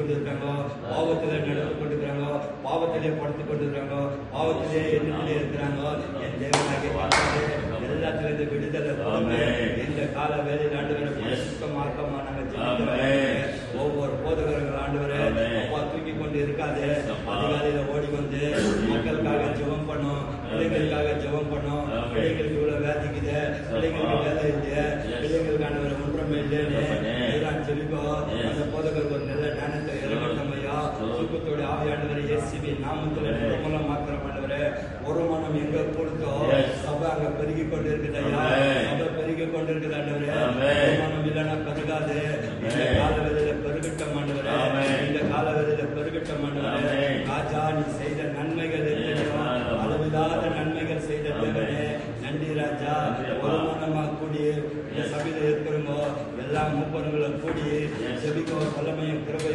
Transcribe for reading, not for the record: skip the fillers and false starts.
கொண்டிருக்காங்க, பாவத்திலே நடந்து கொண்டிருக்கிறாங்க, பாவத்திலே படுத்து கொண்டிருக்காங்க, பாவத்திலே எண்ணத்திலே இருக்கிறாங்க. என் தேவனாகிய கர்த்தாவே, எல்லாத்திலிருந்து விடுதலை கொடுங்க. இந்த கால வேலையில் ஆண்டவரை பரிசுத்தமாக்கமா நாங்கள் ஜெபிக்கிறோம். ஒவ்வொரு போதகர்கள் ஆண்டவரை அப்பா தூக்கி கொண்டு இருக்காது, அதிகாலையில ஓடி வந்து மக்களுக்காக ஜெபம் பண்ணோம், பிள்ளைகளுக்காக ஜெபம் பண்ணோம். பிள்ளைகளுக்கு இவ்வளவு வேதிக்குது, பிள்ளைகளுக்கு வேலை இல்லை, பிள்ளைகளுக்கான ஒரு ஒன்றுமே இல்லைன்னு ஜெபிப்போம். அந்த போதகருக்கு ஒரு நல்ல ஞானத்தை இறங்கட்டும் ஐயா. சுத்தத்தோட ஆவியாண்டவரை இயேசுவி நாமத்துல மூலமாக்குற ஆண்டவரே, ஒரு மனம் எங்க கொடுத்தோ சபை அங்க பெருகி கொண்டு இருக்குது ஐயா. சபை பெருகி கொண்டு இருக்குது ஆண்டவரே. ஒரு மனம் இல்லைன்னா பெருகாது. இந்த காலவெளியில பெருகட்டம் ஆண்டவரே, இந்த காலவெளியில பெருகட்டம் ஆண்டவரே. ராஜா, நீ செய்த நன்மைகள் அளவில்லாத நன்மைகள் செய்த தேவனே, நன்றி ராஜா. ஒரு மனமா கூடி இந்த சபையில இருக்கிறவங்க எல்லா மூப்பர்களும் கூடி ஜெபிக்க வல்லமையும் கிருபையும்